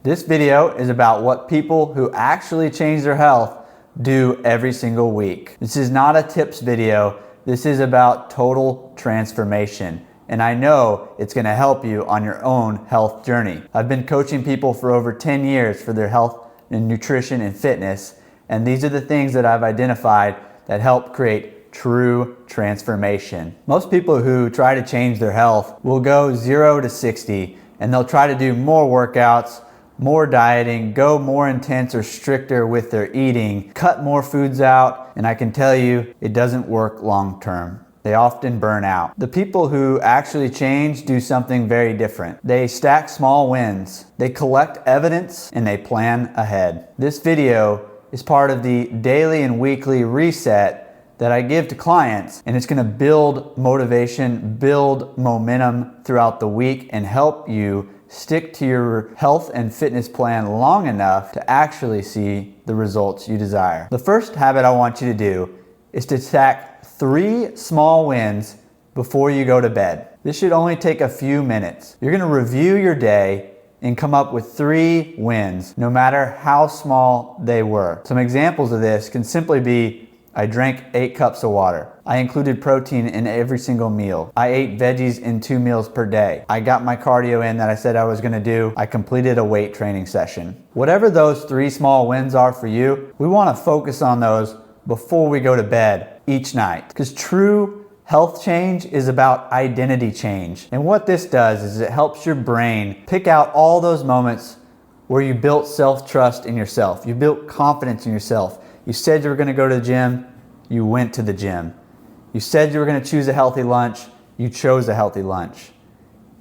This video is about what people who actually change their health do every single week. This is not a tips video. This is about total transformation. And I know it's gonna help you on your own health journey. I've been coaching people for over 10 years for their health and nutrition and fitness. And these are the things that I've identified that help create true transformation. Most people who try to change their health will go 0 to 60 and they'll try to do more workouts, more dieting, go more intense or stricter with their eating, cut more foods out, and I can tell you it doesn't work long term. They often burn out. The people who actually change do something very different. They stack small wins, they collect evidence, and they plan ahead. This video is part of the daily and weekly reset that I give to clients, and it's gonna build motivation, build momentum throughout the week, and help you stick to your health and fitness plan long enough to actually see the results you desire. The first habit I want you to do is to stack 3 small wins before you go to bed. This should only take a few minutes. You're gonna review your day and come up with 3 wins, no matter how small they were. Some examples of this can simply be, I drank 8 cups of water. I included protein in every single meal. I ate veggies in 2 meals per day. I got my cardio in that I said I was gonna do. I completed a weight training session. Whatever those 3 small wins are for you, we wanna focus on those before we go to bed each night. Because true health change is about identity change. And what this does is it helps your brain pick out all those moments where you built self-trust in yourself. You built confidence in yourself. You said you were gonna go to the gym, you went to the gym. You said you were gonna choose a healthy lunch, you chose a healthy lunch.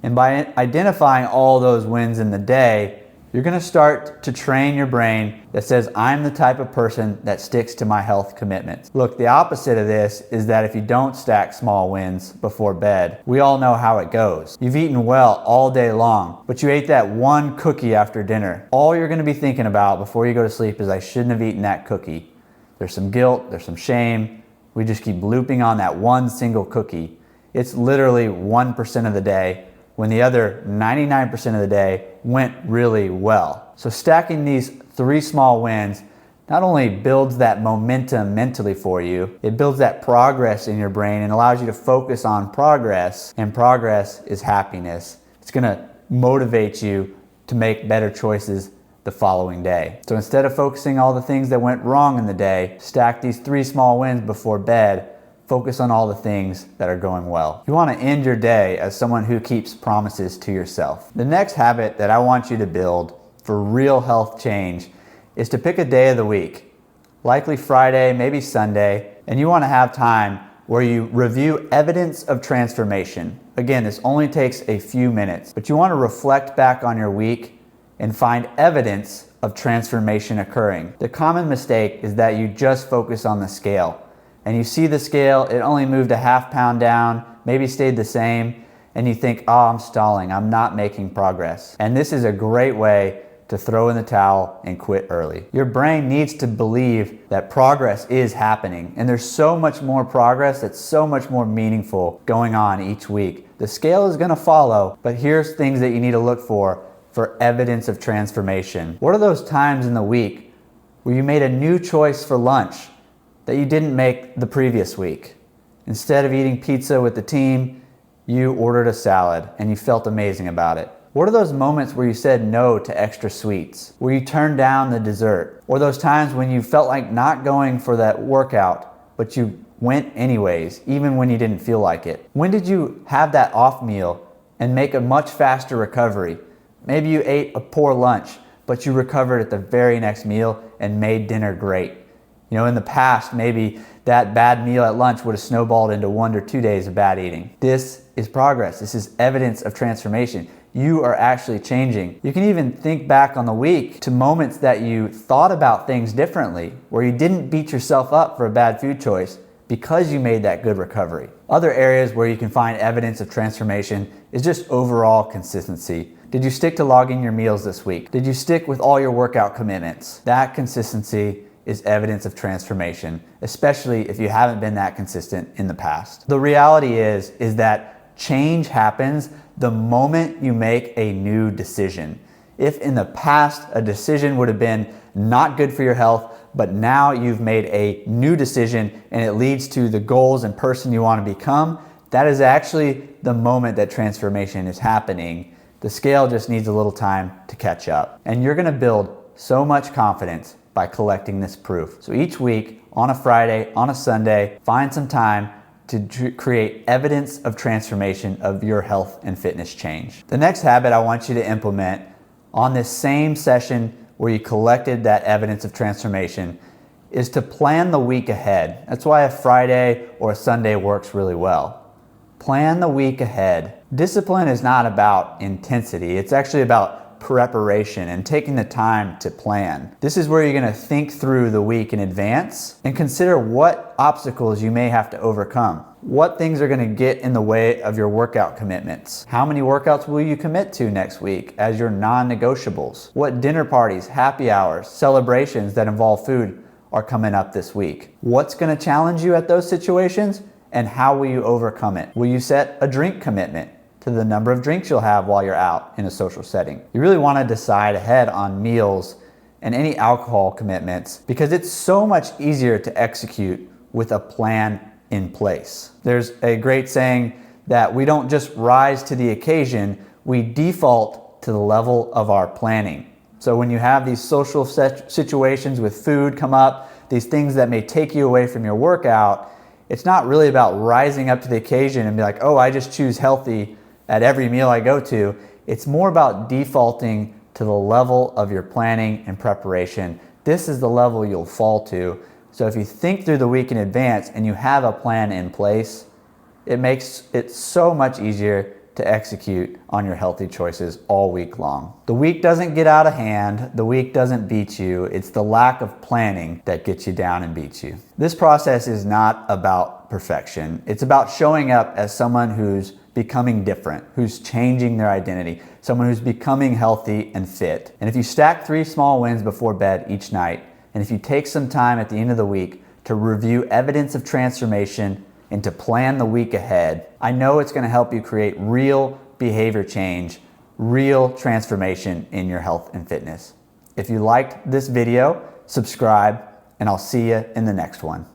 And by identifying all those wins in the day, you're gonna start to train your brain that says, I'm the type of person that sticks to my health commitments. Look, the opposite of this is that if you don't stack small wins before bed, we all know how it goes. You've eaten well all day long, but you ate that one cookie after dinner. All you're gonna be thinking about before you go to sleep is, I shouldn't have eaten that cookie. There's some guilt, there's some shame. We just keep looping on that one single cookie. It's literally 1% of the day, when the other 99% of the day went really well. So stacking these 3 small wins not only builds that momentum mentally for you, it builds that progress in your brain and allows you to focus on progress, and progress is happiness. It's gonna motivate you to make better choices the following day. So instead of focusing all the things that went wrong in the day, stack these 3 small wins before bed. Focus on all the things that are going well. You want to end your day as someone who keeps promises to yourself. The next habit that I want you to build for real health change is to pick a day of the week, likely Friday, maybe Sunday, and you want to have time where you review evidence of transformation. Again, this only takes a few minutes, but you want to reflect back on your week and find evidence of transformation occurring. The common mistake is that you just focus on the scale. And you see the scale, it only moved a ½ pound down, maybe stayed the same, and you think, oh, I'm stalling, I'm not making progress. And this is a great way to throw in the towel and quit early. Your brain needs to believe that progress is happening, and there's so much more progress that's so much more meaningful going on each week. The scale is gonna follow, but here's things that you need to look for evidence of transformation. What are those times in the week where you made a new choice for lunch that you didn't make the previous week? Instead of eating pizza with the team, you ordered a salad and you felt amazing about it. What are those moments where you said no to extra sweets, where you turned down the dessert? Or those times when you felt like not going for that workout, but you went anyways, even when you didn't feel like it? When did you have that off meal and make a much faster recovery? Maybe you ate a poor lunch, but you recovered at the very next meal and made dinner great. You know, in the past, maybe that bad meal at lunch would have snowballed into 1 or 2 days of bad eating. This is progress. This is evidence of transformation. You are actually changing. You can even think back on the week to moments that you thought about things differently, where you didn't beat yourself up for a bad food choice because you made that good recovery. Other areas where you can find evidence of transformation is just overall consistency. Did you stick to logging your meals this week? Did you stick with all your workout commitments? That consistency is evidence of transformation, especially if you haven't been that consistent in the past. The reality is that change happens the moment you make a new decision. If in the past a decision would have been not good for your health, but now you've made a new decision and it leads to the goals and person you want to become, that is actually the moment that transformation is happening. The scale just needs a little time to catch up. And you're gonna build so much confidence by collecting this proof. So each week, on a Friday, on a Sunday, find some time to create evidence of transformation of your health and fitness change. The next habit I want you to implement on this same session where you collected that evidence of transformation is to plan the week ahead. That's why a Friday or a Sunday works really well. Plan the week ahead. Discipline is not about intensity. It's actually about preparation and taking the time to plan. This is where you're going to think through the week in advance and consider what obstacles you may have to overcome. What things are going to get in the way of your workout commitments? How many workouts will you commit to next week as your non-negotiables? What dinner parties, happy hours, celebrations that involve food are coming up this week? What's going to challenge you at those situations, and how will you overcome it? Will you set a drink commitment to the number of drinks you'll have while you're out in a social setting? You really want to decide ahead on meals and any alcohol commitments because it's so much easier to execute with a plan in place. There's a great saying that we don't just rise to the occasion, we default to the level of our planning. So when you have these social situations with food come up, these things that may take you away from your workout, it's not really about rising up to the occasion and be like, oh, I just choose healthy at every meal I go to. It's more about defaulting to the level of your planning and preparation. This is the level you'll fall to. So if you think through the week in advance and you have a plan in place, it makes it so much easier to execute on your healthy choices all week long. The week doesn't get out of hand. The week doesn't beat you. It's the lack of planning that gets you down and beats you. This process is not about perfection. It's about showing up as someone who's becoming different, who's changing their identity, someone who's becoming healthy and fit. And if you stack 3 small wins before bed each night, and if you take some time at the end of the week to review evidence of transformation and to plan the week ahead, I know it's going to help you create real behavior change, real transformation in your health and fitness. If you liked this video, subscribe, and I'll see you in the next one.